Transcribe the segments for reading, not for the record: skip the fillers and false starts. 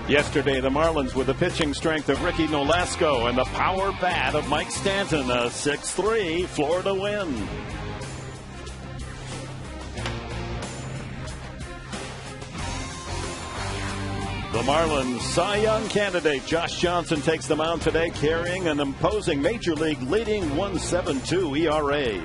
Yesterday, the Marlins with the pitching strength of Ricky Nolasco and the power bat of Mike Stanton, a 6-3 Florida win. The Marlins Cy Young candidate Josh Johnson takes the mound today, carrying an imposing Major League leading 1.72 ERA.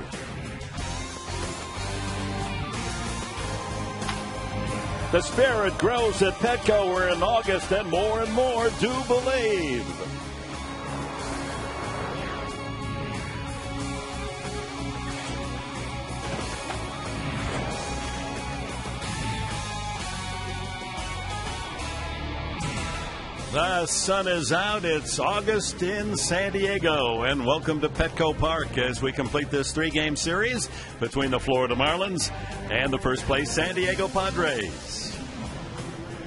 The spirit grows at Petco. We're in August and more do believe. The sun is out. It's August in San Diego, and welcome to Petco Park as we complete this three-game series between the Florida Marlins and the first-place San Diego Padres.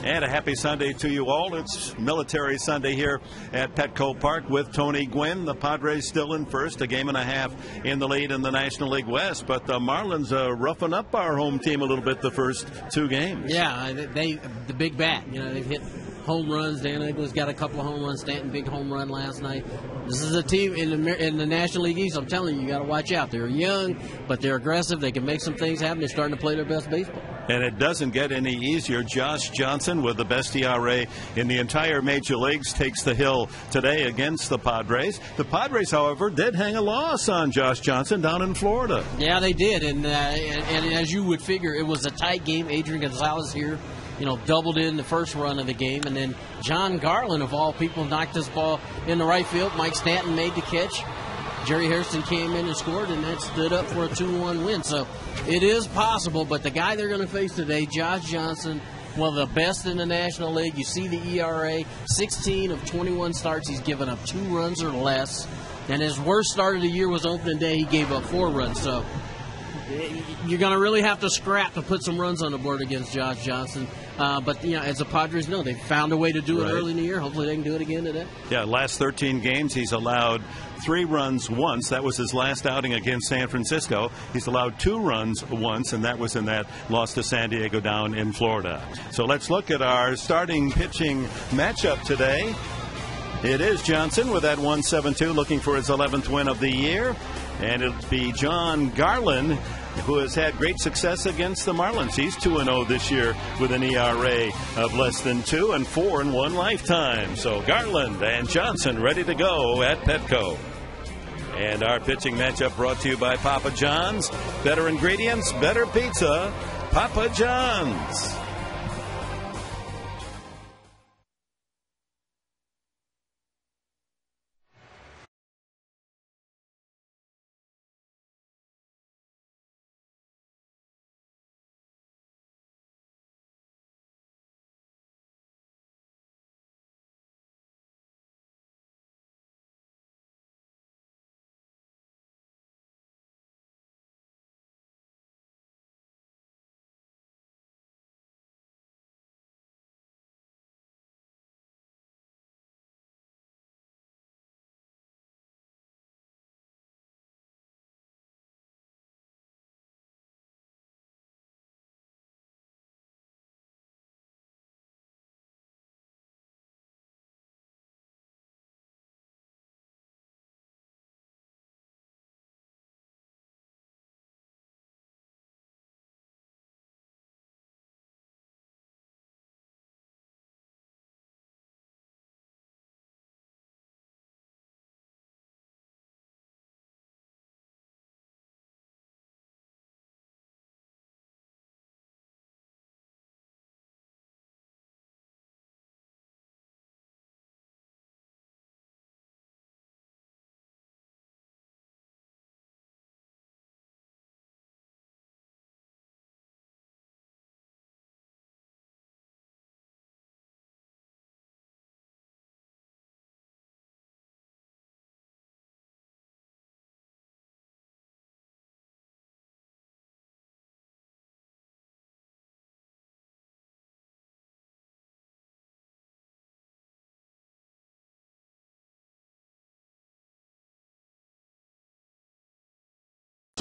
And a happy Sunday to you all. It's Military Sunday here at Petco Park with Tony Gwynn. The Padres still in first, a game and a half in the lead in the National League West. But the Marlins are roughing up our home team a little bit the first two games. Yeah, the big bat. You know, they've hit home runs. Dan Eagles got a couple of home runs. Stanton, big home run last night. This is a team in the National League East. I'm telling you, you got to watch out. They're young, but they're aggressive. They can make some things happen. They're starting to play their best baseball. And it doesn't get any easier. Josh Johnson, with the best ERA in the entire Major Leagues, takes the hill today against the Padres. The Padres, however, did hang a loss on Josh Johnson down in Florida. Yeah, they did. And as you would figure, it was a tight game. Adrian Gonzalez here, doubled in the first run of the game. And then John Garland, of all people, knocked this ball in the right field. Mike Stanton made the catch. Jerry Harrison came in and scored, and that stood up for a 2-1 win. So it is possible, but the guy they're going to face today, Josh Johnson, one of the best in the National League. You see the ERA, 16 of 21 starts. He's given up 2 runs or less. And his worst start of the year was opening day. He gave up 4 runs. So you're going to really have to scrap to put some runs on the board against Josh Johnson. But, as the Padres know, they found a way to do it early in the year. Hopefully they can do it again today. Yeah, last 13 games, he's allowed 3 runs once. That was his last outing against San Francisco. He's allowed 2 runs once, and that was in that loss to San Diego down in Florida. So let's look at our starting pitching matchup today. It is Johnson with that 1.72, looking for his 11th win of the year. And it'll be John Garland, who has had great success against the Marlins. He's 2-0 this year with an ERA of less than 2 and 4 in one lifetime. So Garland and Johnson ready to go at Petco. And our pitching matchup brought to you by Papa John's. Better ingredients, better pizza. Papa John's.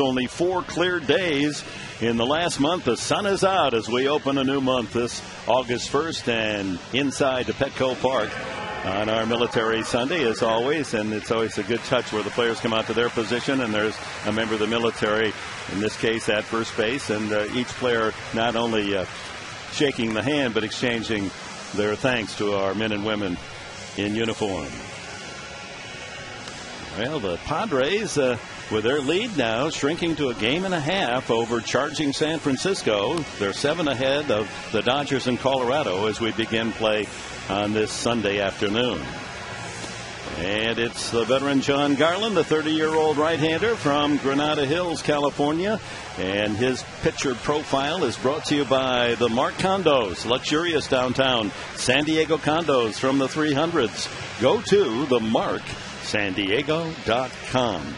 Only 4 clear days in the last month. The sun is out as we open a new month this August 1st and inside the Petco Park on our Military Sunday as always. And it's always a good touch where the players come out to their position and there's a member of the military, in this case at first base, and each player not only shaking the hand but exchanging their thanks to our men and women in uniform. Well, the Padres with their lead now shrinking to a game and a half over charging San Francisco. They're 7 ahead of the Dodgers in Colorado as we begin play on this Sunday afternoon. And it's the veteran John Garland, the 30-year-old right-hander from Granada Hills, California. And his pitcher profile is brought to you by the Mark Condos, luxurious downtown San Diego condos from the 300s. Go to themarksandiego.com.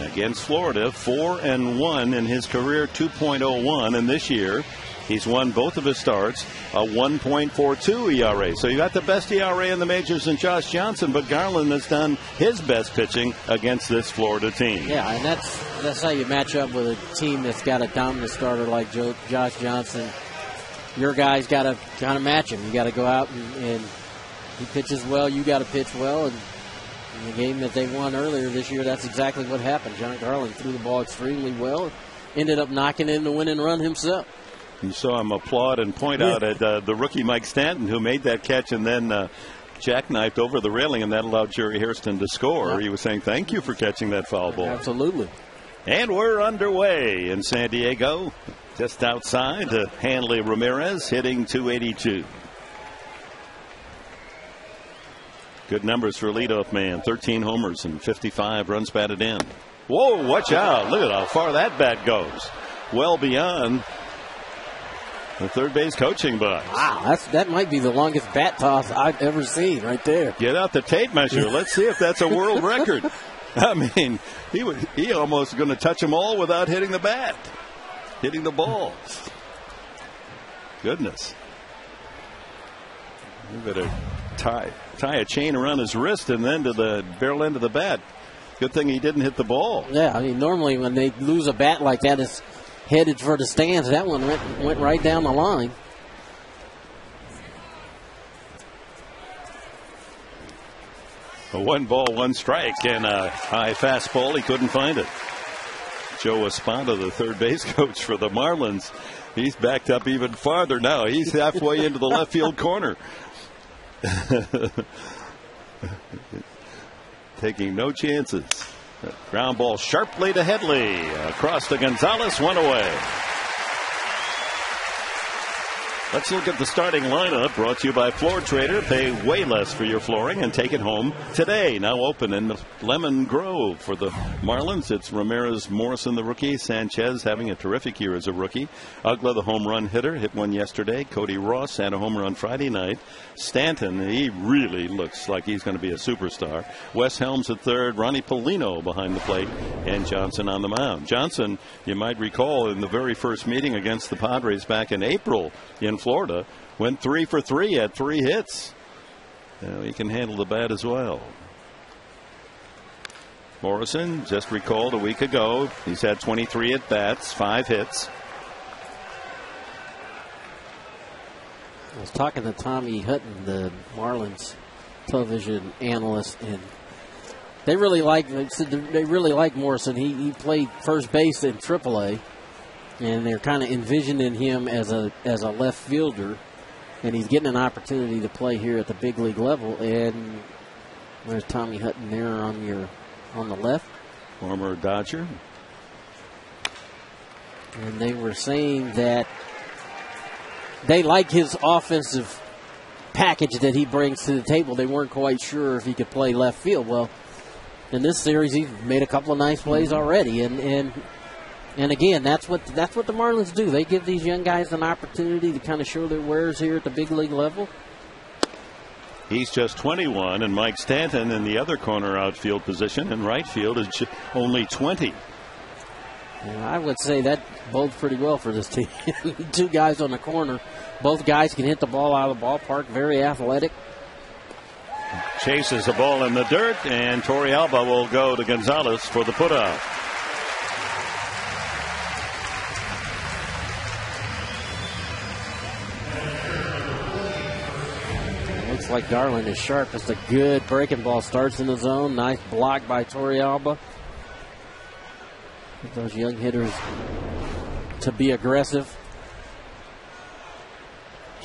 Against Florida, 4-1 in his career, 2.01, and this year he's won both of his starts, a 1.42 ERA. So you got the best ERA in the majors in Josh Johnson, but Garland has done his best pitching against this Florida team. Yeah, and that's how you match up with a team that's got a dominant starter like Josh Johnson. Your guy's got to kind of match him. You got to go out and he pitches well, you got to pitch well, and in the game that they won earlier this year, that's exactly what happened. John Garland threw the ball extremely well, ended up knocking in the winning run himself. You saw him applaud and point out at the rookie Mike Stanton, who made that catch and then jackknifed over the railing, and that allowed Jerry Hairston to score. Yeah. He was saying thank you for catching that foul ball. Absolutely. And we're underway in San Diego, just outside. Hanley Ramirez hitting .282. Good numbers for a leadoff man. 13 homers and 55 runs batted in. Whoa, watch out. Look at how far that bat goes. Well beyond the third base coaching box. Wow, that might be the longest bat toss I've ever seen right there. Get out the tape measure. Let's see if that's a world record. I mean, he almost going to touch them all without hitting the bat. Hitting the ball. Goodness. You better tie a chain around his wrist and then to the barrel end of the bat. Good thing he didn't hit the ball. Yeah, I mean, normally when they lose a bat like that, it's headed for the stands. That one went right down the line. A 1-ball, 1-strike, and a high fastball. He couldn't find it. Joe Espada, the third base coach for the Marlins, he's backed up even farther now. He's halfway into the left field corner. Taking no chances. Ground ball sharply to Headley. Across to Gonzalez, one away. Let's look at the starting lineup, brought to you by Floor Trader. Pay way less for your flooring and take it home today. Now open in Lemon Grove for the Marlins. It's Ramirez, Morrison, the rookie. Sanchez having a terrific year as a rookie. Ugla, the home run hitter, hit one yesterday. Cody Ross had a home run Friday night. Stanton, he really looks like he's going to be a superstar. Wes Helms at third. Ronnie Polino behind the plate. And Johnson on the mound. Johnson, you might recall, in the very first meeting against the Padres back in April in Florida, went 3 for 3, had 3 hits. Now he can handle the bat as well. Morrison, just recalled a week ago, he's had 23 at bats, 5 hits. I was talking to Tommy Hutton, the Marlins television analyst, and they really like Morrison. He played first base in AAA. And they're kind of envisioning him as a left fielder, and he's getting an opportunity to play here at the big league level. And there's Tommy Hutton there on the left, former Dodger. And they were saying that they like his offensive package that he brings to the table. They weren't quite sure if he could play left field. Well, in this series, he's made a couple of nice plays already, And again, that's what the Marlins do. They give these young guys an opportunity to kind of show their wares here at the big league level. He's just 21, and Mike Stanton in the other corner outfield position in right field is only 20. I would say that bodes pretty well for this team. 2 guys on the corner. Both guys can hit the ball out of the ballpark. Very athletic. chases a ball in the dirt, and Torrealba will go to Gonzalez for the putout. Looks like Garland is sharp. It's a good breaking ball. Starts in the zone. Nice block by Torrealba. Get those young hitters to be aggressive.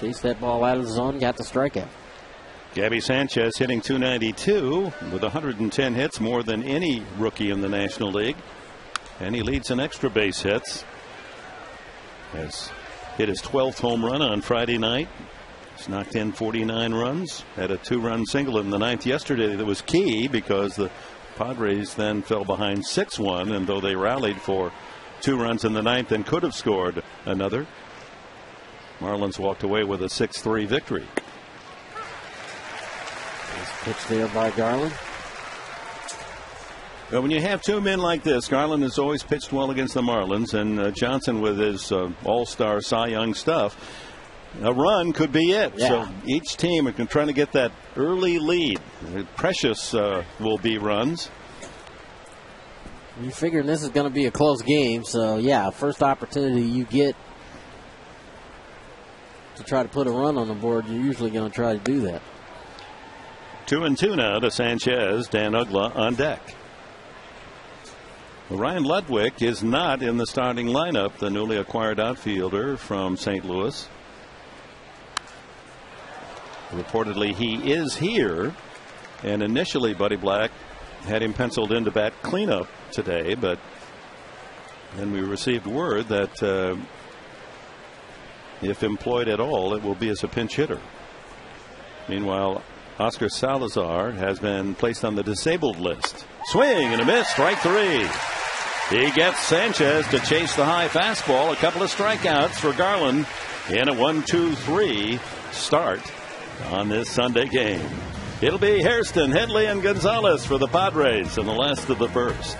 Chase that ball out of the zone. Got the strikeout. Gabby Sanchez hitting .292 with 110 hits, more than any rookie in the National League. And he leads in extra base hits. Has hit his 12th home run on Friday night. He's knocked in 49 runs. Had a 2-run single in the ninth yesterday that was key because the Padres then fell behind 6-1. And though they rallied for 2 runs in the ninth and could have scored another, Marlins walked away with a 6-3 victory. Pitch there by Garland. Well, when you have 2 men like this, Garland has always pitched well against the Marlins, and Johnson with his all-star Cy Young stuff, a run could be it. Yeah. So each team is trying to get that early lead. Precious will be runs. You're figuring this is going to be a close game, so yeah, first opportunity you get to try to put a run on the board, you're usually going to try to do that. 2-2 now to Sanchez. Dan Uggla on deck. Well, Ryan Ludwig is not in the starting lineup, the newly acquired outfielder from St. Louis. Reportedly, he is here, and initially Buddy Black had him penciled in to bat cleanup today, but then we received word that if employed at all, it will be as a pinch hitter. Meanwhile, Oscar Salazar has been placed on the disabled list. Swing and a miss, strike 3. He gets Sanchez to chase the high fastball. A couple of strikeouts for Garland in a 1-2-3 start on this Sunday game. It'll be Hairston, Headley, and Gonzalez for the Padres in the last of the first.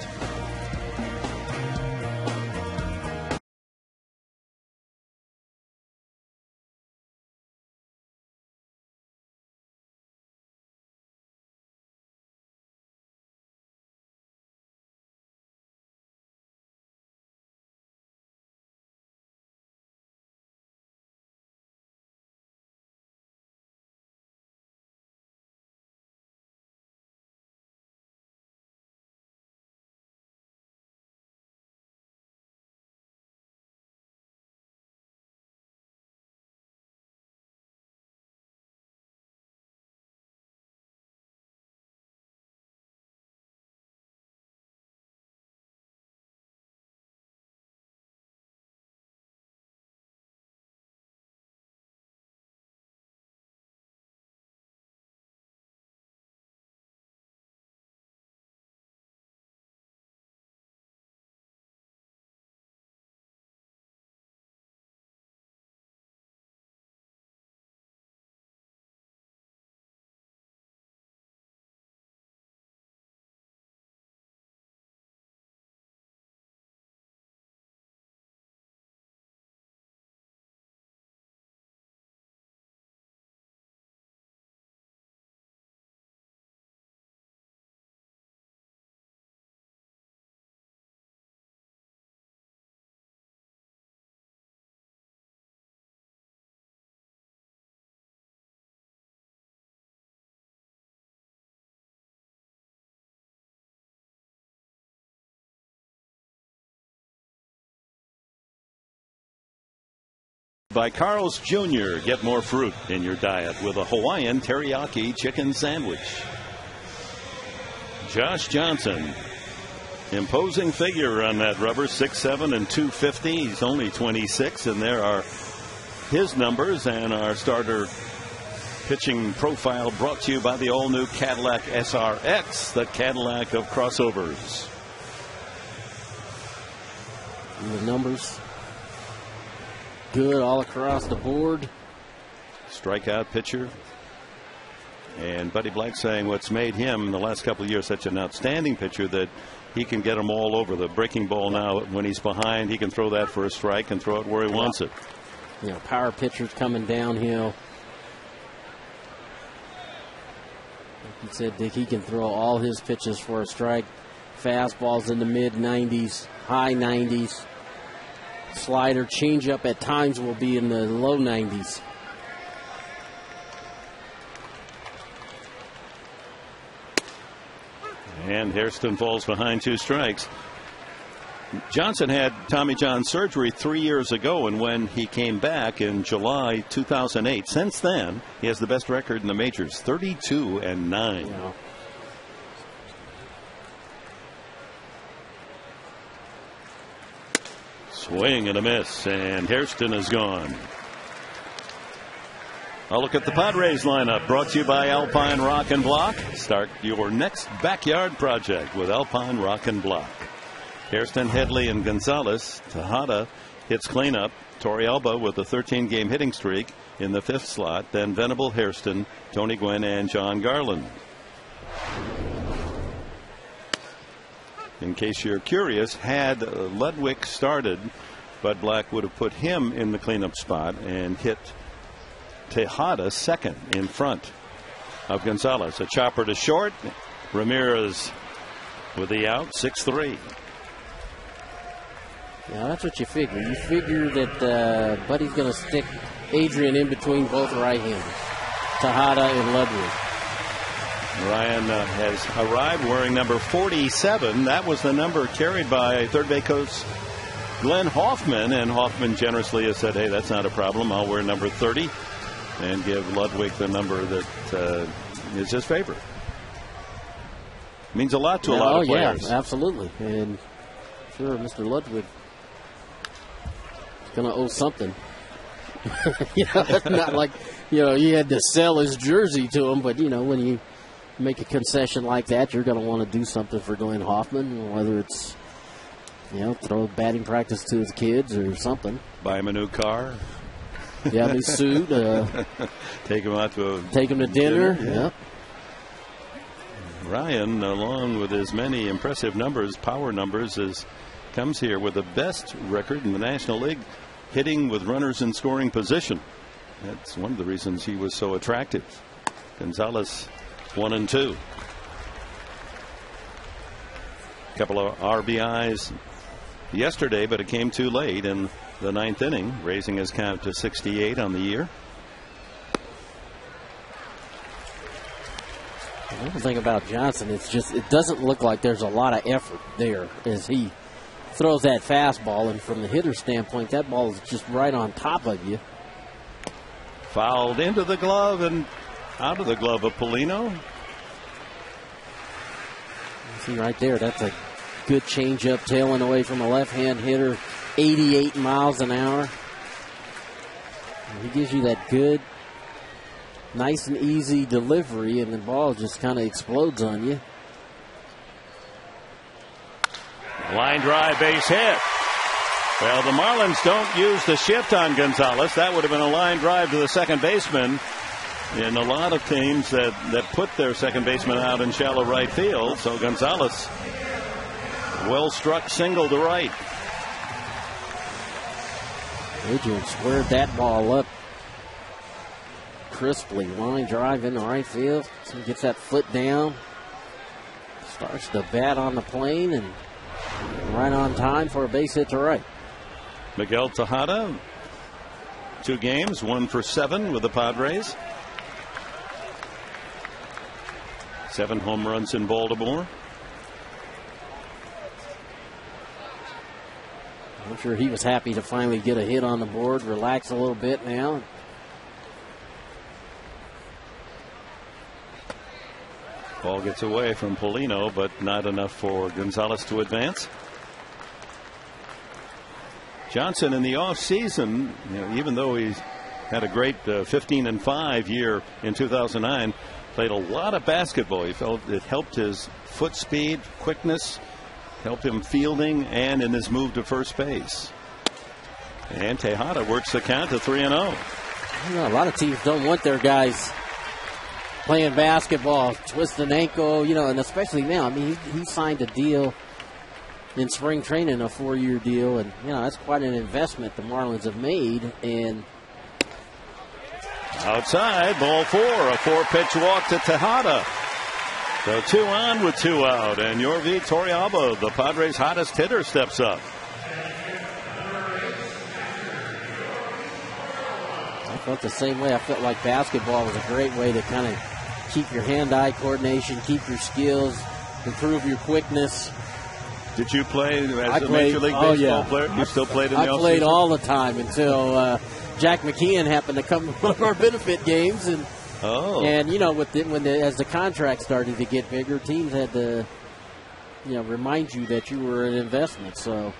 By Carl's Jr. Get more fruit in your diet with a Hawaiian teriyaki chicken sandwich. Josh Johnson, imposing figure on that rubber, 6'7" and 250. He's only 26, and there are his numbers and our starter pitching profile brought to you by the all-new Cadillac SRX, the Cadillac of crossovers. And the numbers good all across the board. Strikeout pitcher. And Buddy Black saying what's made him in the last couple of years such an outstanding pitcher that he can get them all over. The breaking ball now, when he's behind, he can throw that for a strike and throw it where he wants it. You know, power pitchers coming downhill. He said that he can throw all his pitches for a strike. Fastballs in the mid-90s, high 90s. Slider, changeup at times will be in the low 90s. And Hairston falls behind 2 strikes. Johnson had Tommy John surgery 3 years ago, and when he came back in July 2008, since then, he has the best record in the majors, 32-9. Yeah. Swing and a miss, and Hairston is gone. A look at the Padres lineup, brought to you by Alpine Rock and Block. Start your next backyard project with Alpine Rock and Block. Hairston, Headley, and Gonzalez. Tejada hits cleanup. Torrealba with a 13-game hitting streak in the 5th slot. Then Venable, Hairston, Tony Gwynn, and John Garland. In case you're curious, had Ludwig started, Bud Black would have put him in the cleanup spot and hit Tejada second in front of Gonzalez. A chopper to short. Ramirez with the out, 6-3. Yeah, that's what you figure. You figure that Buddy's going to stick Adrian in between both right-handers, Tejada and Ludwig. Ryan has arrived wearing number 47. That was the number carried by third base coach Glenn Hoffman, and Hoffman generously has said, hey, that's not a problem. I'll wear number 30 and give Ludwig the number that is his favorite. Means a lot to a lot of players. Yeah, absolutely. And sure, Mr. Ludwig is going to owe something. It's not like, you had to sell his jersey to him, but, when you make a concession like that, you're going to want to do something for Glenn Hoffman, whether it's, throw batting practice to his kids or something. Buy him a new car. Yeah, his suit. Take him out to dinner. Yeah. Ryan, along with his many impressive numbers, power numbers, comes here with the best record in the National League, hitting with runners in scoring position. That's one of the reasons he was so attractive. Gonzalez 1-2. A couple of RBIs yesterday, but it came too late in the 9th inning, raising his count to 68 on the year. The thing about Johnson, it doesn't look like there's a lot of effort there as he throws that fastball, and from the hitter standpoint, that ball is just right on top of you. Fouled into the glove and out of the glove of Polino. See right there, that's a good changeup tailing away from a left-hand hitter, 88 miles an hour. And he gives you that good, nice and easy delivery, and the ball just kind of explodes on you. Line drive, base hit. Well, the Marlins don't use the shift on Gonzalez. That would have been a line drive to the second baseman. In a lot of teams that put their second baseman out in shallow right field. So Gonzalez, well struck single to right. Adrian squared that ball up crisply. Line drive into right field. So he gets that foot down. Starts to bat on the plane and right on time for a base hit to right. Miguel Tejada, 2 games, 1 for 7 with the Padres. 7 home runs in Baltimore. I'm sure he was happy to finally get a hit on the board, relax a little bit now. Ball gets away from Polino, but not enough for Gonzalez to advance. Johnson in the offseason, even though he's had a great 15-5 year in 2009, played a lot of basketball. He felt it helped his foot speed, quickness, helped him fielding, and in his move to first base. And Tejada works the count to 3-0. A lot of teams don't want their guys playing basketball, twist an ankle, and especially now. I mean, he signed a deal in spring training, a 4-year deal, and that's quite an investment the Marlins have made. And outside, ball 4, a 4-pitch walk to Tejada. So 2 on with 2 out, and Yorvi Torrealba, the Padres' hottest hitter, steps up. I felt the same way. I felt like basketball was a great way to kind of keep your hand-eye coordination, keep your skills, improve your quickness. Did you play as a Major League Baseball player? You still played in the offseason? I played all the time until Jack McKeon happened to come to one of our benefit games, and you know, as the contract started to get bigger, teams had to, you know, remind you that you were an investment. So,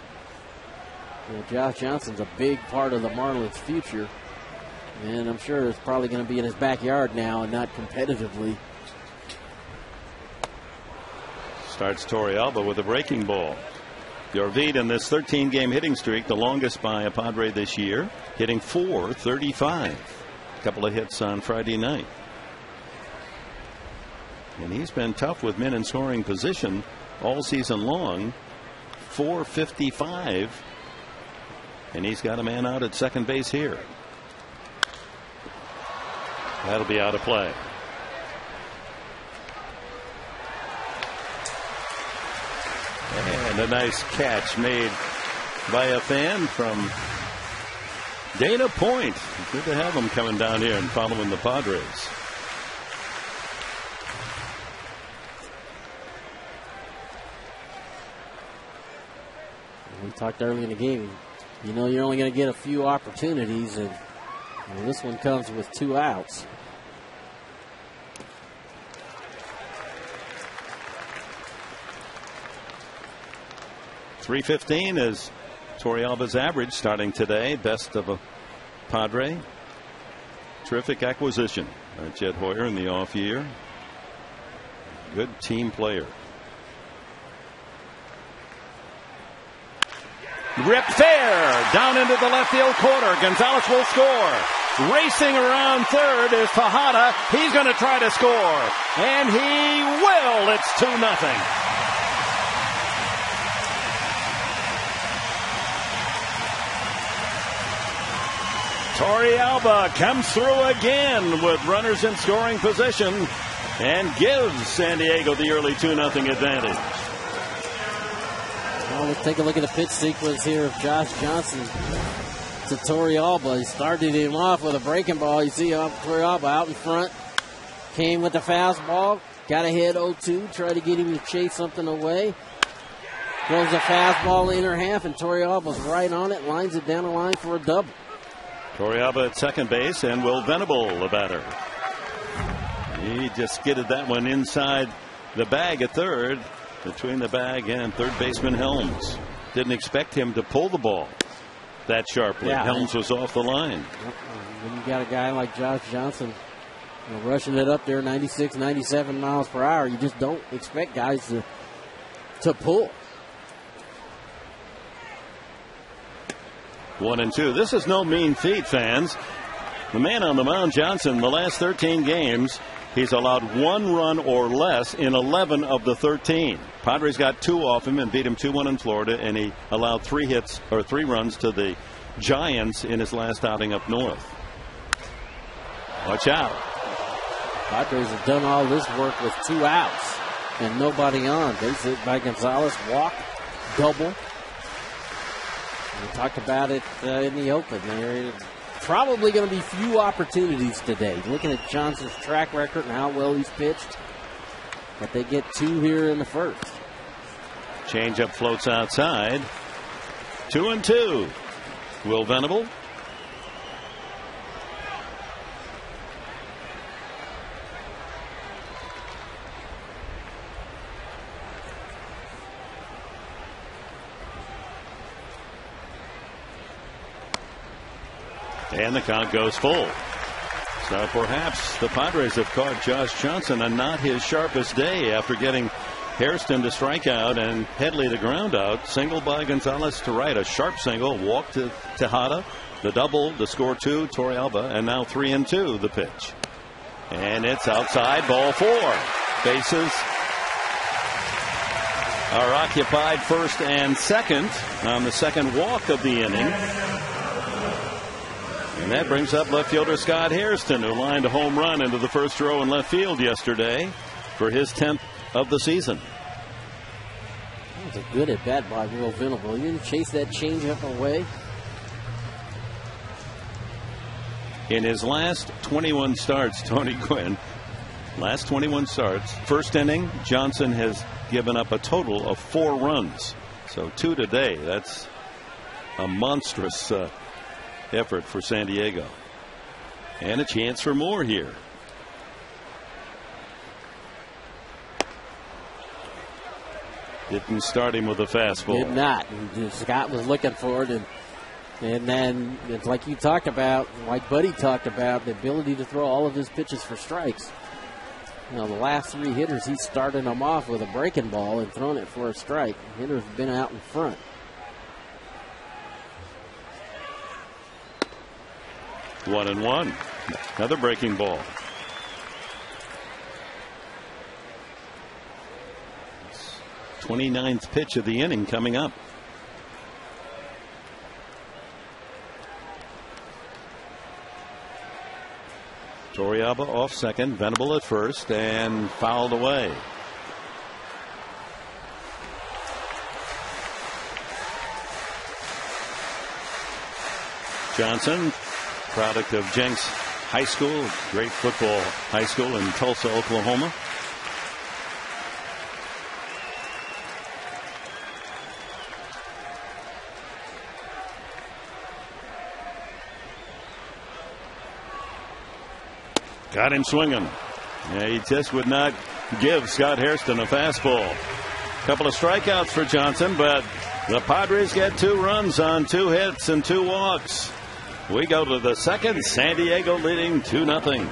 you know, Josh Johnson's a big part of the Marlins' future, and I'm sure it's probably going to be in his backyard now and not competitively. Starts Torrealba with a breaking ball. Yorvi in this 13-game hitting streak, the longest by a Padre this year, hitting .435. A couple of hits on Friday night. And he's been tough with men in scoring position all season long. .455. And he's got a man out at second base here. That'll be out of play. And a nice catch made by a fan from Dana Point. Good to have him coming down here and following the Padres. We talked early in the game. You know you're only going to get a few opportunities, and this one comes with 2 outs. .315 is Torrealba's average starting today. Best of a Padre. Terrific acquisition by Jed Hoyer in the off year. Good team player. Ripped fair down into the left field corner. Gonzalez will score. Racing around third is Tejada. He's going to try to score. And he will. It's 2-0. Torrealba comes through again with runners in scoring position and gives San Diego the early 2-0 advantage. Well, let's take a look at the pitch sequence here of Josh Johnson to Torrealba. He started him off with a breaking ball. You see Torrealba out in front. Came with the fastball. Got ahead 0-2. Tried to get him to chase something away. Throws a fastball inner half, and Torrealba's right on it. Lines it down the line for a double. Torrealba at second base, and Will Venable, the batter. He just skidded that one inside the bag at third, between the bag and third baseman Helms. Didn't expect him to pull the ball that sharply. Yeah, Helms was off the line. When you got a guy like Josh Johnson, you know, rushing it up there 96, 97 miles per hour, you just don't expect guys to pull. 1-2. This is no mean feat, fans. The man on the mound, Johnson, the last 13 games, he's allowed 1 run or less in 11 of the 13. Padres got 2 off him and beat him 2-1 in Florida, and he allowed 3 runs to the Giants in his last outing up north. Watch out. Padres have done all this work with 2 outs and nobody on. Base hit by Gonzalez, walk, double. We talked about it in the open. There's probably going to be few opportunities today. Looking at Johnson's track record and how well he's pitched. But they get 2 here in the first. Changeup floats outside. 2-2. Will Venable. And the count goes full. So perhaps the Padres have caught Josh Johnson on not his sharpest day after getting Hairston to strike out and Headley to ground out. Single by Gonzalez to right. A sharp single. Walk to Tejada. The double to score 2. Torrealba. And now 3-2 the pitch. And it's outside. Ball 4. Bases are occupied first and second on the second walk of the inning. And that brings up left fielder Scott Hairston, who lined a home run into the first row in left field yesterday for his 10th of the season. That was a good at bat by Will Venable. You didn't chase that changeup away. In his last 21 starts, Tony Gwynn, last 21 starts, first inning, Johnson has given up a total of 4 runs. So 2 today. That's a monstrous effort for San Diego. And a chance for more here. Didn't start him with a fastball. Did not. Scott was looking for it, and then it's like you talked about, like Buddy talked about, the ability to throw all of his pitches for strikes. You know, the last 3 hitters, he's starting them off with a breaking ball and throwing it for a strike. The hitters have been out in front. One and one. Another breaking ball. 29th pitch of the inning coming up. Torrealba off second, Venable at first, and fouled away. Johnson, product of Jenks High School, great football high school in Tulsa, Oklahoma. Got him swinging. Yeah, he just would not give Scott Hairston a fastball. Couple of strikeouts for Johnson, but the Padres get 2 runs on 2 hits and 2 walks. We go to the second. San Diego leading 2-0.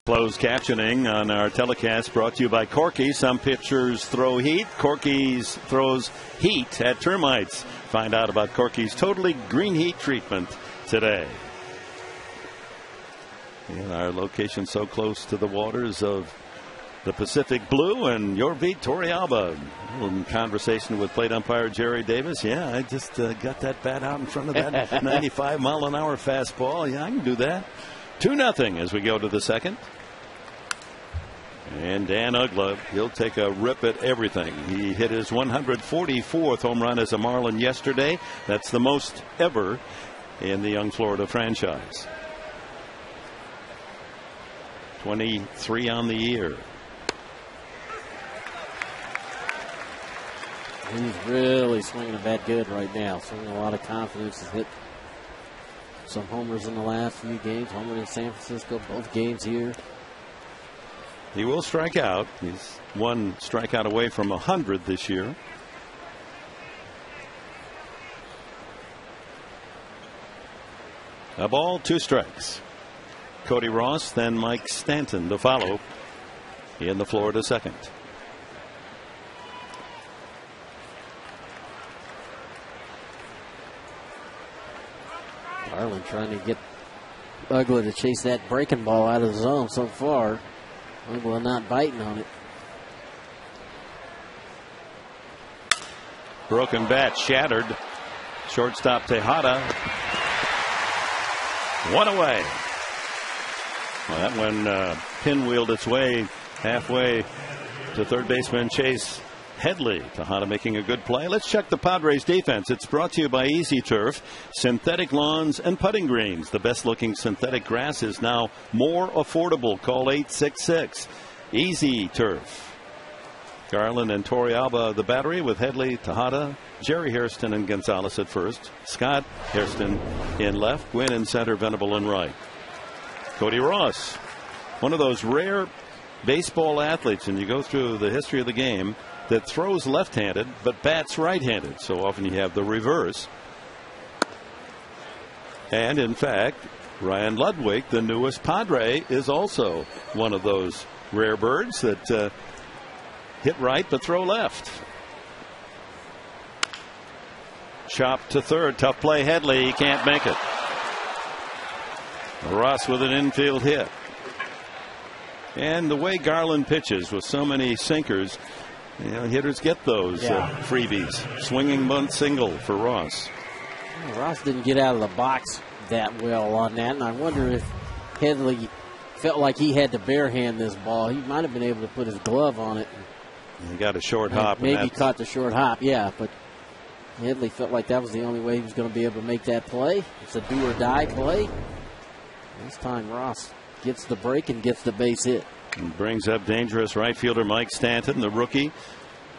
Closed captioning on our telecast brought to you by Corky. Some pitchers throw heat. Corky's throws heat at termites. Find out about Corky's totally green heat treatment today. And our location so close to the waters of the Pacific Blue, and your beat, Torrealba. A little conversation with plate umpire Jerry Davis. Yeah, I just got that bat out in front of that 95-mile-an-hour fastball. Yeah, I can do that. 2-0 as we go to the second. And Dan Uggla, he'll take a rip at everything. He hit his 144th home run as a Marlin yesterday. That's the most ever in the Young Florida franchise. 23 on the year. He's really swinging the bat good right now. Swinging a lot of confidence. He's hit some homers in the last few games. Homer in San Francisco, both games here. He will strike out. He's 1 strikeout away from 100 this year. A ball, 2 strikes. Cody Ross, then Mike Stanton to follow in the Florida second. Garland trying to get Uggla to chase that breaking ball out of the zone so far. Uggla not biting on it. Broken bat shattered. Shortstop Tejada. 1 away. Well, that one pinwheeled its way halfway to third baseman Chase Headley. Tejada making a good play. Let's check the Padres defense. It's brought to you by Easy Turf, synthetic lawns and putting greens. The best looking synthetic grass is now more affordable. Call 866 Easy Turf. Garland and Torrealba the battery with Headley, Tejada, Jerry Hairston and Gonzalez at first. Scott Hairston in left, Gwynn in center, Venable in right. Cody Ross, one of those rare baseball athletes, and you go through the history of the game, that throws left-handed but bats right-handed. So often you have the reverse. And in fact, Ryan Ludwig, the newest Padre, is also one of those rare birds that hit right but throw left. Chop to third. Tough play. Headley. He can't make it. Ross with an infield hit. And the way Garland pitches with so many sinkers, you know, hitters get those freebies. Swinging bunt single for Ross. Well, Ross didn't get out of the box that well on that, and I wonder if Headley felt like he had to barehand this ball. He might have been able to put his glove on it. He got a short hop. Maybe caught the short hop, yeah, but Headley felt like that was the only way he was going to be able to make that play. It's a do or die play. This time Ross gets the break and gets the base hit. And brings up dangerous right fielder Mike Stanton, the rookie.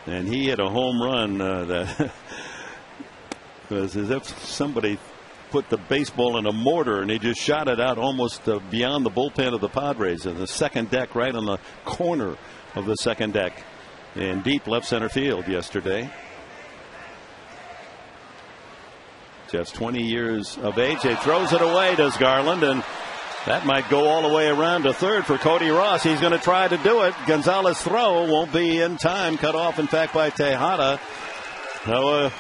And he hit a home run that was as if somebody put the baseball in a mortar and he just shot it out almost beyond the bullpen of the Padres in the second deck, right on the corner of the second deck in deep left center field yesterday. Just 20 years of age. He throws it away, does Garland, and that might go all the way around to third for Cody Ross. He's going to try to do it. Gonzalez throw won't be in time. Cut off, in fact, by Tejada. So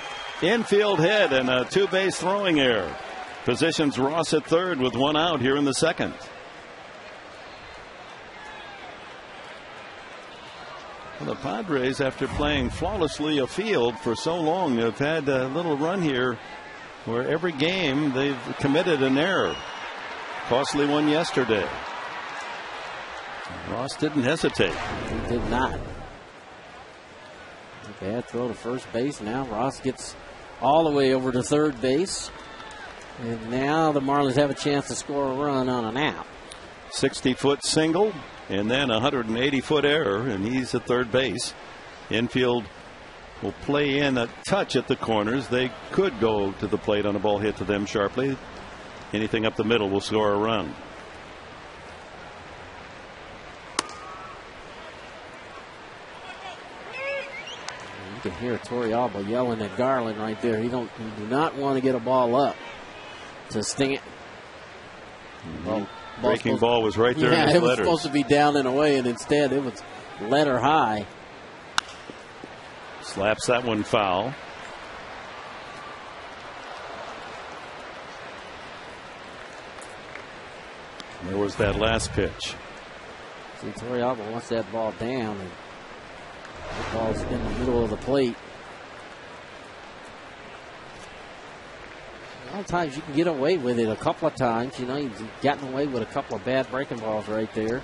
infield hit and a 2-base throwing error positions Ross at third with 1 out here in the second. Well, the Padres, after playing flawlessly afield for so long, have had a little run here where every game they've committed an error. Costly one yesterday. Ross didn't hesitate. He did not. Bad throw to first base. Now Ross gets all the way over to third base. And now the Marlins have a chance to score a run on an out. 60-foot single and then a 180-foot error, and he's at third base. Infield will play in a touch at the corners. They could go to the plate on a ball hit to them sharply. Anything up the middle will score a run. You can hear Torrealba yelling at Garland right there. You do not want to get a ball up to sting it. Breaking ball was right there in his it was letters. Supposed to be down and away, and instead it was letter high. Slaps that one foul. There was that last pitch. See, Torrealba wants that ball down, and the ball's in the middle of the plate. A lot of times you can get away with it a couple of times. You know, you've gotten away with a couple of bad breaking balls right there.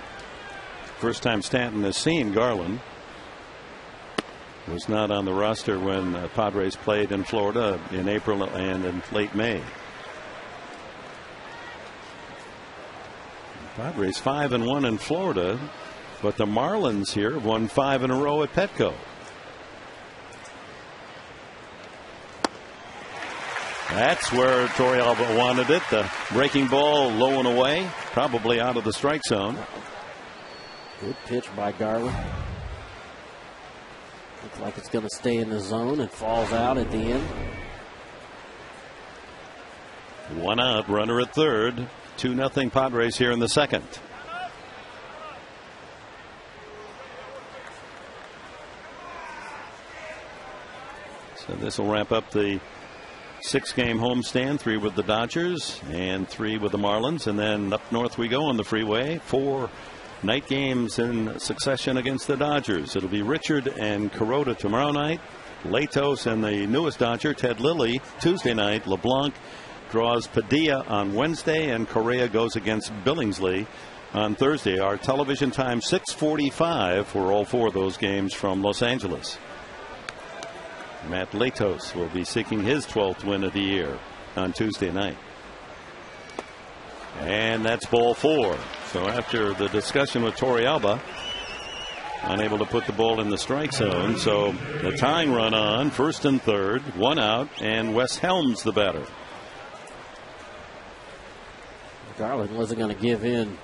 First time Stanton has seen Garland. Was not on the roster when Padres played in Florida in April and in late May. Padres 5-1 in Florida, but the Marlins here won 5 in a row at Petco. That's where Torrealba wanted it. The breaking ball low and away, probably out of the strike zone. Good pitch by Garland. Looks like it's going to stay in the zone and falls out at the end. One out, runner at third. 2-0 Padres here in the second. So this will wrap up the 6-game homestand, 3 with the Dodgers and 3 with the Marlins, and then up north we go on the freeway. 4 night games in succession against the Dodgers. It'll be Richard and Kuroda tomorrow night, Latos and the newest Dodger, Ted Lilly, Tuesday night. LeBlanc draws Padilla on Wednesday, and Correa goes against Billingsley on Thursday. Our television time 6:45 for all 4 of those games from Los Angeles. Matt Latos will be seeking his 12th win of the year on Tuesday night. And that's ball 4. So after the discussion with Torrealba, unable to put the ball in the strike zone. So the tying run on, first and third, 1 out, and Wes Helms the batter. Garland wasn't going to give in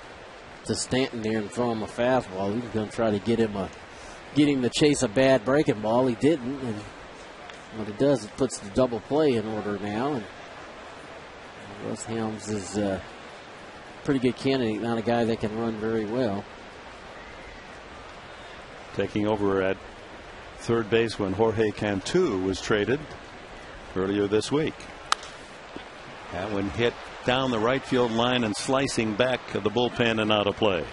to Stanton there and throw him a fastball. He was going to try to get him to chase a bad breaking ball. He didn't, and what it does, it puts the double play in order now. And Wes Helms is a pretty good candidate, not a guy that can run very well. Taking over at third base when Jorge Cantu was traded earlier this week. That one hit down the right field line and slicing back of the bullpen and out of play.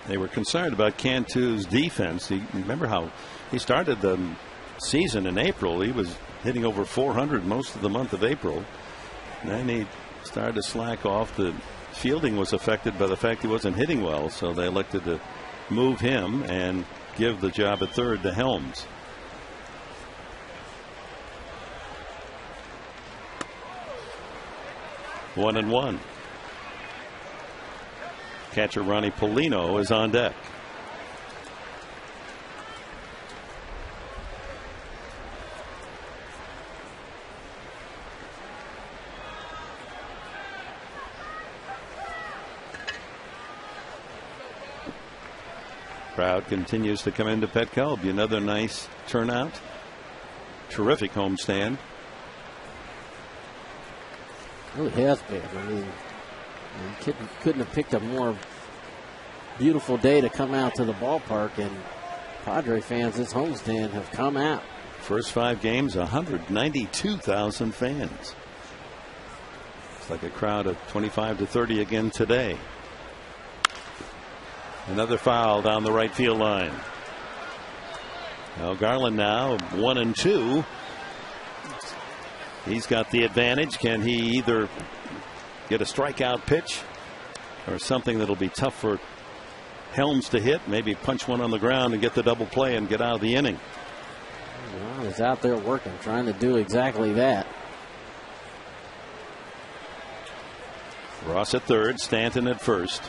They were concerned about Cantu's defense. Remember how he started the season in April. He was hitting over 400 most of the month of April. And then he started to slack off. The fielding was affected by the fact he wasn't hitting well, so they elected to move him and give the job at third to Helms. One and one. Catcher Ronnie Polino is on deck. Crowd continues to come into Petco. It'll be another nice turnout. Terrific homestand. It has been. I mean, you couldn't have picked a more beautiful day to come out to the ballpark, and Padre fans this homestand have come out. First 5 games, 192,000 fans. It's like a crowd of 25 to 30 again today. Another foul down the right field line. Now Garland now 1 and 2. He's got the advantage. Can he either get a strikeout pitch or something that'll be tough for Helms to hit? Maybe punch one on the ground and get the double play and get out of the inning. Well, he's out there working, trying to do exactly that. Ross at third, Stanton at first.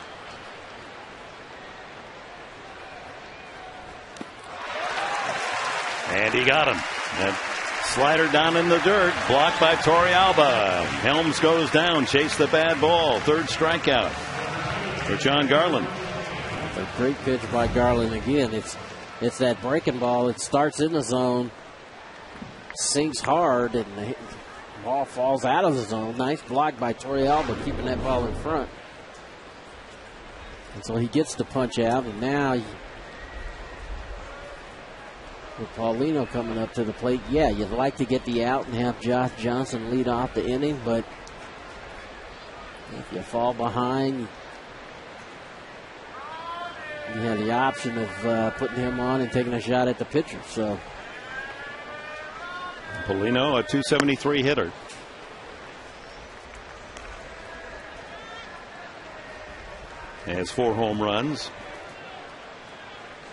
And he got him. That slider down in the dirt, blocked by Torrealba. Helms goes down, chase the bad ball. Third strikeout for John Garland. A great pitch by Garland again. It's that breaking ball. It starts in the zone, sinks hard, and the ball falls out of the zone. Nice block by Torrealba, keeping that ball in front. And so he gets the punch out, and now with Paulino coming up to the plate, yeah, you'd like to get the out and have Josh Johnson lead off the inning, but if you fall behind, you have the option of putting him on and taking a shot at the pitcher. So Paulino, a .273 hitter. Has 4 home runs.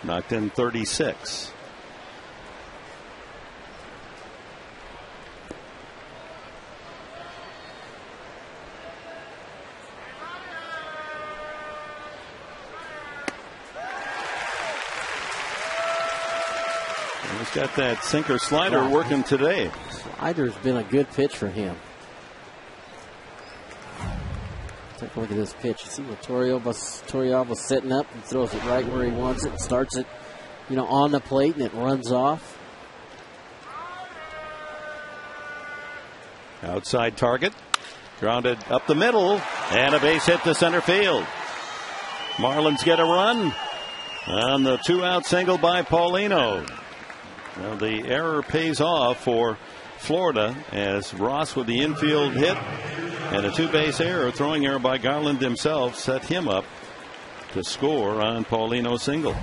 Knocked in 36. He's got that sinker slider working today. Slider's been a good pitch for him. Take a look at this pitch. You see what Torrealba's setting up and throws it right where he wants it. Starts it, on the plate, and it runs off. Outside target. Grounded up the middle. And a base hit to center field. Marlins get a run on the 2-out single by Paulino. Well, the error pays off for Florida as Ross with the infield hit and a 2-base error, throwing error by Garland himself, set him up to score on Paulino's single.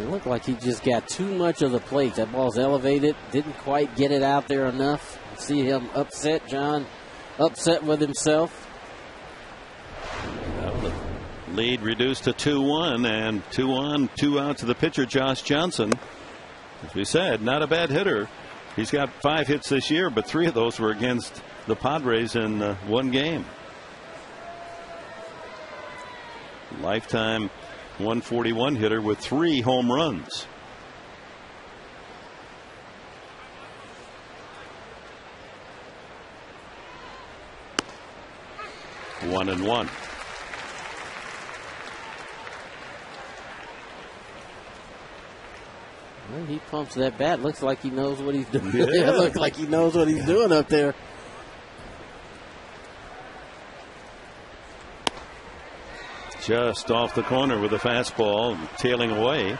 It looked like he just got too much of the plate. That ball's elevated, didn't quite get it out there enough. See him upset, John, upset with himself. Well, the lead reduced to 2-1, and 2 on, 2 out to the pitcher, Josh Johnson. As we said, not a bad hitter. He's got 5 hits this year, but 3 of those were against the Padres in one game. Lifetime 141 hitter with 3 home runs. One and one. Well, he pumps that bat. Looks like he knows what he's doing. Yeah. It looks like he knows what he's doing up there. Just off the corner with a fastball, tailing away.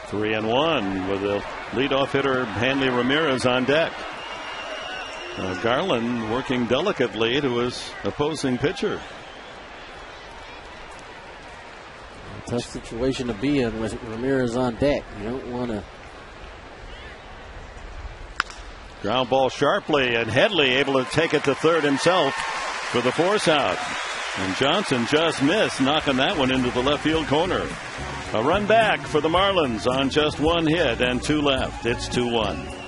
Three and one with the leadoff hitter Hanley Ramirez on deck. Garland working delicately to his opposing pitcher. Tough situation to be in with Ramirez on deck. You don't want to. Ground ball sharply, and Headley able to take it to third himself for the force out. And Johnson just missed, knocking that one into the left field corner. A run back for the Marlins on just 1 hit and 2 left. It's 2-1.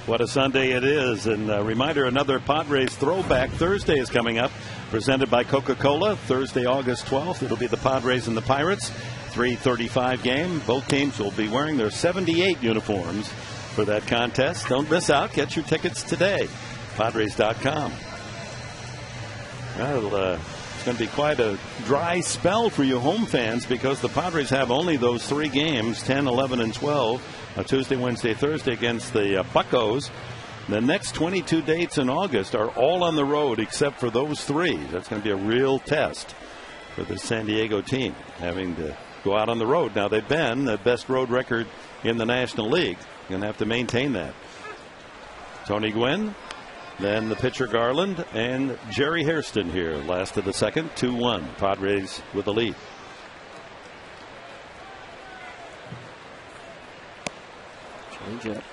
What a Sunday it is. And a reminder, another Padres throwback Thursday is coming up, presented by Coca-Cola. Thursday, August 12th. It'll be the Padres and the Pirates. 3:35 game. Both teams will be wearing their 78 uniforms for that contest. Don't miss out. Get your tickets today. Padres.com. Well, it's going to be quite a dry spell for you home fans because the Padres have only those 3 games, 10, 11, and 12. Tuesday, Wednesday, Thursday against the Buccos. The next 22 dates in August are all on the road except for those 3. That's going to be a real test for the San Diego team, having to go out on the road. Now, they've been the best road record in the National League. You're going to have to maintain that. Tony Gwynn, then the pitcher Garland, and Jerry Hairston here, last of the second. 2-1. Padres with the lead. Change up.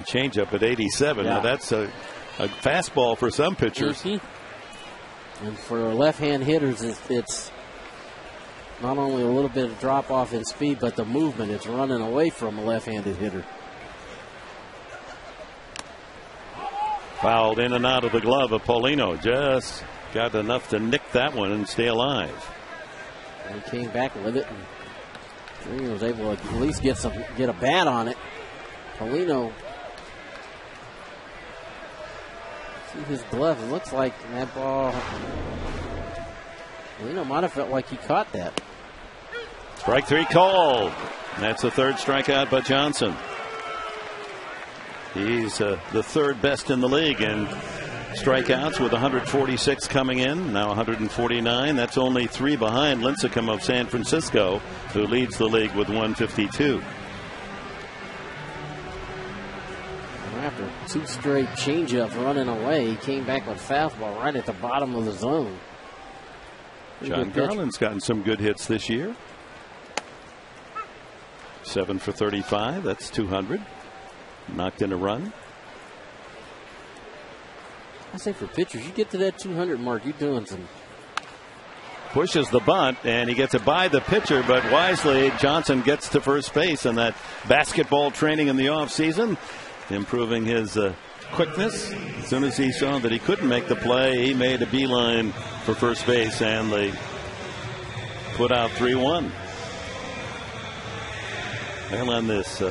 Changeup at 87. Yeah. Now that's a fastball for some pitchers. And for left-hand hitters, it's not only a little bit of drop off in speed, but the movement. It's running away from a left-handed hitter. Fouled in and out of the glove of Paulino. Just got enough to nick that one and stay alive. And he came back with it, and he was able to at least get a bat on it. Paulino, see his glove. It looks like that ball. Paulino might have felt like he caught that. Strike 3 called. That's the third strikeout by Johnson. He's the third best in the league in strikeouts with 146 coming in, now 149. That's only 3 behind Lincecum of San Francisco, who leads the league with 152. After 2 straight changeups running away, he came back with fastball right at the bottom of the zone. John Garland's gotten some good hits this year. 7 for 35. That's 200. Knocked in a run. I say for pitchers, you get to that 200 mark, you're doing some. Pushes the bunt, and he gets it by the pitcher, but wisely Johnson gets to first base in that basketball training in the offseason, improving his quickness. As soon as he saw that he couldn't make the play, he made a beeline for first base, and they put out 3-1. Well, on this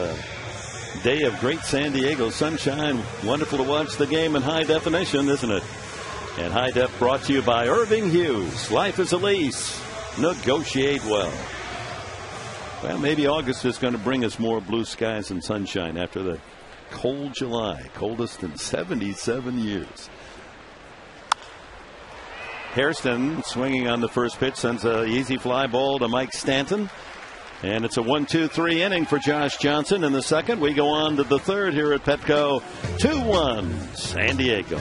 day of great San Diego sunshine, wonderful to watch the game in high definition, isn't it? And High Def brought to you by Irving Hughes. Life is a lease. Negotiate well. Well, maybe August is going to bring us more blue skies and sunshine after the cold July, coldest in 77 years. Hairston swinging on the first pitch, sends an easy fly ball to Mike Stanton. And it's a 1-2-3 inning for Josh Johnson. In the second, we go on to the third here at Petco. 2-1 San Diego.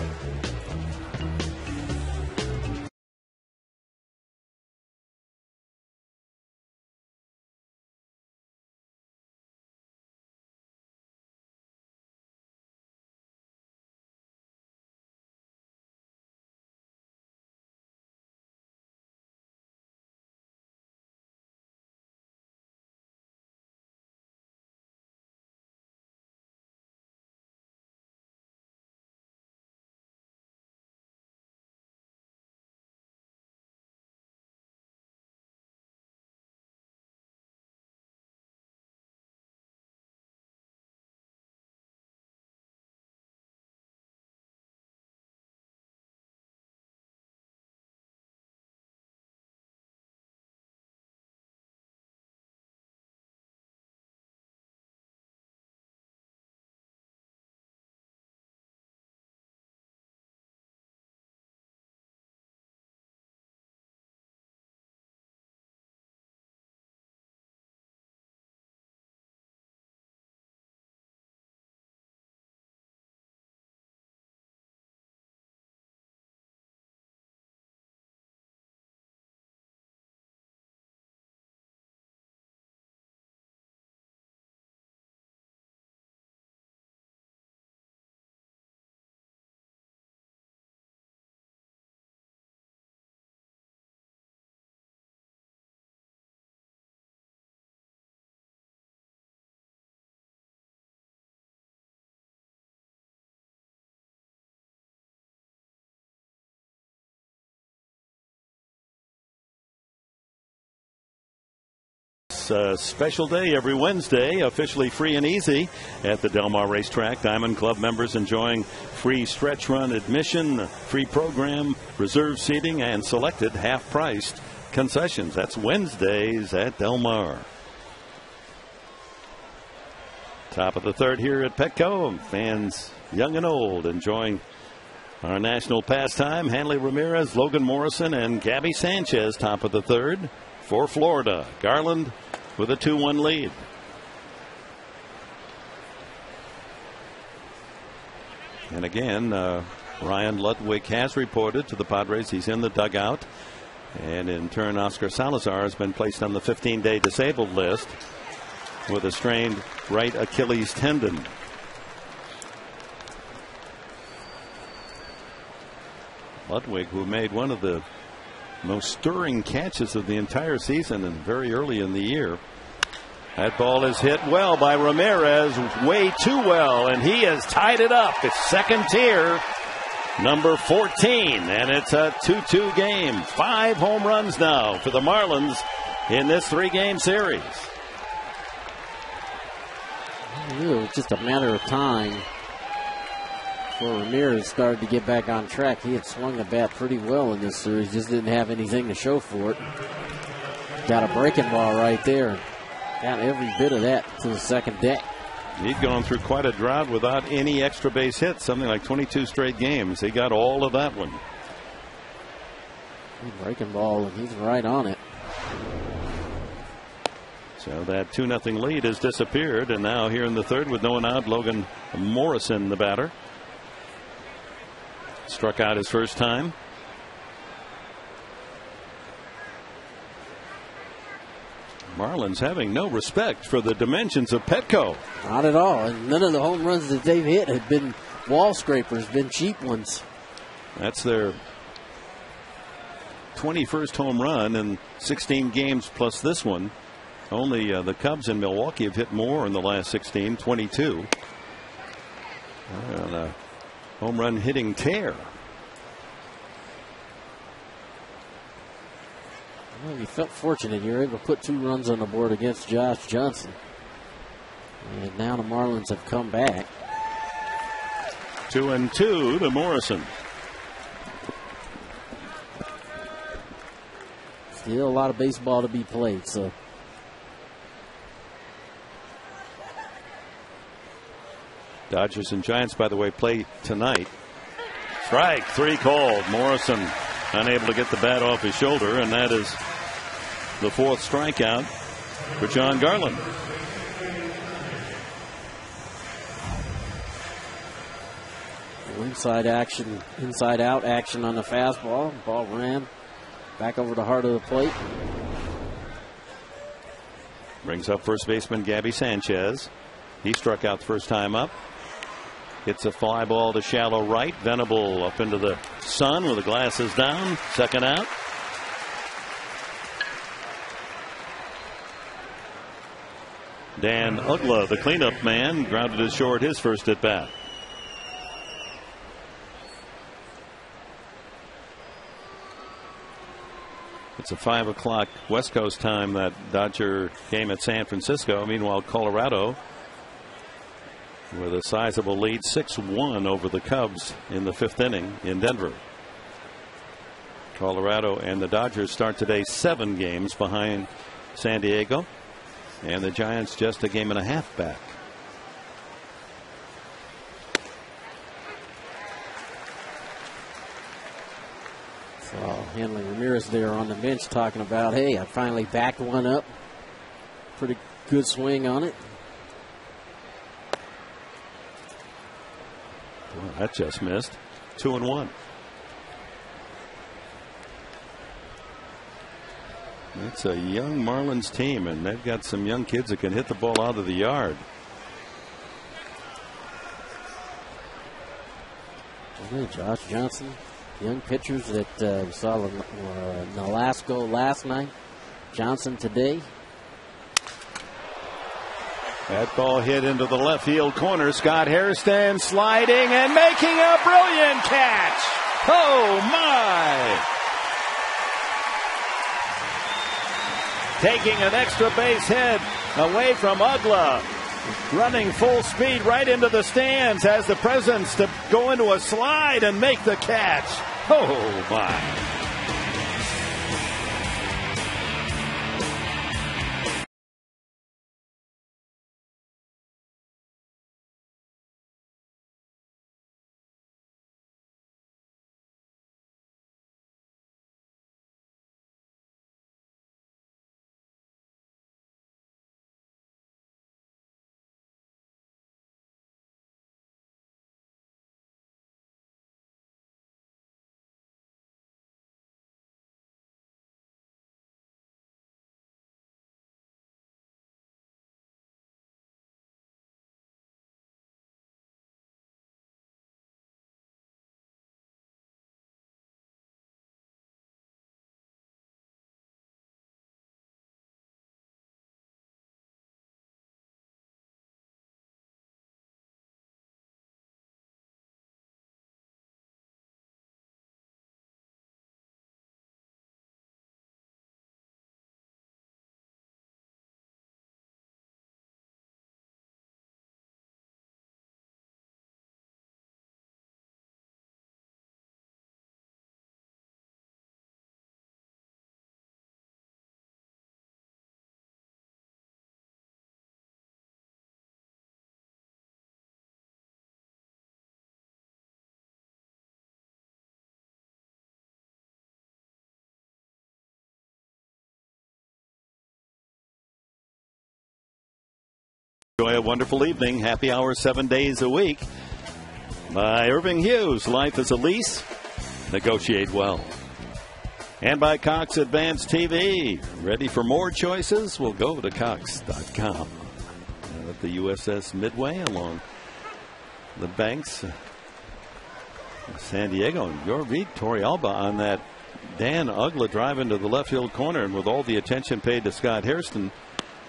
Special day every Wednesday, officially free and easy at the Del Mar Racetrack. Diamond Club members enjoying free stretch run admission, free program, reserve seating, and selected half-priced concessions. That's Wednesdays at Del Mar. Top of the third here at Petco. Fans young and old enjoying our national pastime. Hanley Ramirez, Logan Morrison, and Gabby Sanchez top of the third for Florida. Garland with a 2-1 lead. And again, Ryan Ludwig has reported to the Padres. He's in the dugout. And in turn, Oscar Salazar has been placed on the 15-day disabled list with a strained right Achilles tendon. Ludwig, who made one of the most stirring catches of the entire season and very early in the year. That ball is hit well by Ramirez, way too well, and he has tied it up. It's second tier, number 14, and it's a 2-2 game. 5 home runs now for the Marlins in this 3-game series. It was just a matter of time before Ramirez started to get back on track. He had swung the bat pretty well in this series, just didn't have anything to show for it. Got a breaking ball right there. Got every bit of that to the second deck. He'd gone through quite a drought without any extra base hits, something like 22 straight games. He got all of that one. Breaking ball, and he's right on it. So that 2-0 lead has disappeared, and now here in the third with no one out, Logan Morrison, the batter. Struck out his first time. Marlins having no respect for the dimensions of Petco. Not at all. And none of the home runs that they've hit have been wall scrapers, been cheap ones. That's their 21st home run in 16 games plus this one. Only the Cubs in Milwaukee have hit more in the last 16, 22. On a home run hitting tear. Well, you felt fortunate. You were able to put 2 runs on the board against Josh Johnson. And now the Marlins have come back. 2-2 to Morrison. Still a lot of baseball to be played, so. Dodgers and Giants, by the way, play tonight. Strike 3 called. Morrison unable to get the bat off his shoulder, and that is the 4th strikeout for John Garland. Inside action, inside out action on the fastball. Ball ran back over the heart of the plate. Brings up first baseman Gabby Sanchez. He struck out the first time up. Hits a fly ball to shallow right. Venable up into the sun with the glasses down. Second out. Dan Uggla, the cleanup man, grounded it short his first at bat. It's a 5 o'clock West Coast time, that Dodger game at San Francisco. Meanwhile, Colorado with a sizable lead, 6-1 over the Cubs in the 5th inning in Denver. Colorado and the Dodgers start today 7 games behind San Diego, and the Giants just a game and a half back. So Hanley Ramirez there on the bench talking about, hey, I finally backed one up. Pretty good swing on it. Well, that just missed. 2-1. It's a young Marlins team, and they've got some young kids that can hit the ball out of the yard. Josh Johnson, young pitchers that we saw Nolasco last night. Johnson today. That ball hit into the left field corner. Scott Hairston sliding and making a brilliant catch. Oh, my. Taking an extra base hit away from Uggla. Running full speed right into the stands, has the presence to go into a slide and make the catch. Oh, my. Enjoy a wonderful evening. Happy hour 7 days a week. By Irving Hughes. Life is a lease. Negotiate well. And by Cox Advanced TV. Ready for more choices? We'll go to Cox.com. At the USS Midway along the banks of San Diego. And your beat, Torrealba, on that Dan Ugla drive into the left field corner. And with all the attention paid to Scott Hairston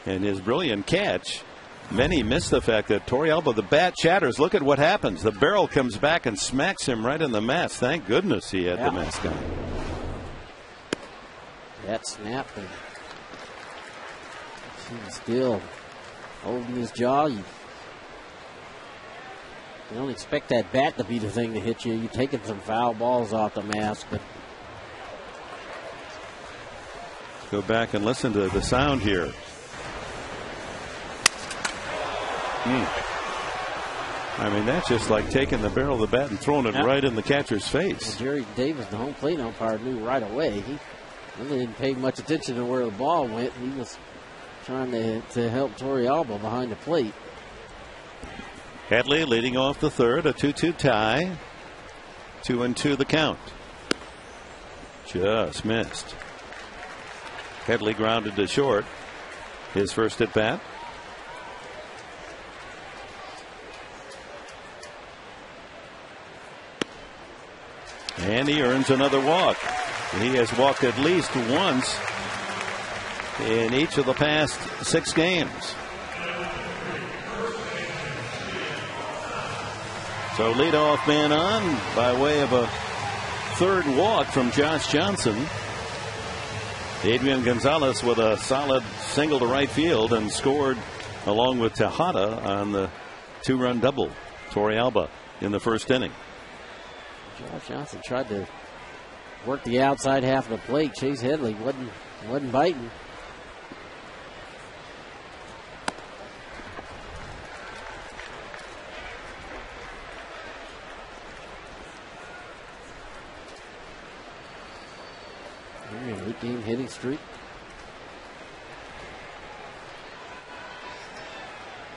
and his brilliant catch, many missed the fact that Torrealba, the bat shatters. Look at what happens. The barrel comes back and smacks him right in the mask. Thank goodness he had the mask on. That snap. He's still holding his jaw. You don't expect that bat to be the thing to hit you. You're taking some foul balls off the mask. But go back and listen to the sound here. I mean, that's just like taking the barrel of the bat and throwing it right in the catcher's face. Well, Jerry Davis, the home plate umpire, knew right away. He really didn't pay much attention to where the ball went. He was trying to help Torrealba behind the plate. Headley leading off the third, a 2-2 tie. 2-2 the count. Just missed. Headley grounded to short. His first at bat. And he earns another walk. He has walked at least once in each of the past 6 games. So leadoff man on by way of a third walk from Josh Johnson. Adrian Gonzalez with a solid single to right field and scored along with Tejada on the 2-run double. Torrealba in the first inning. Josh Johnson tried to work the outside half of the plate. Chase Headley wasn't biting. Eight-game hitting streak.